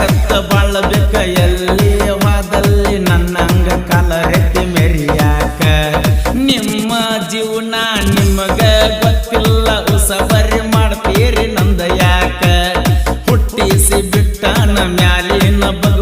ತಾಕತ್ತ ಬಾಳಬೇಕ ಎಲ್ಲಿ ವಾದಲ್ಲಿ ನನ್ನಂಗ ಕಾಲರೆತ್ತಿ ಮೆರಿಯಾಕ ನಿಮ್ಮ ಜೀವನ ನಿಮಗ ಗೊತ್ತಿಲ್ಲ ಉಸಬರಿ ಮಾಡ್ತೀರಿ ನಂದ ಯಾಕ ಹುಟ್ಟಿಸಿ ಬಿಟ್ಟನ ಮ್ಯಾಲಿನ ಬಗ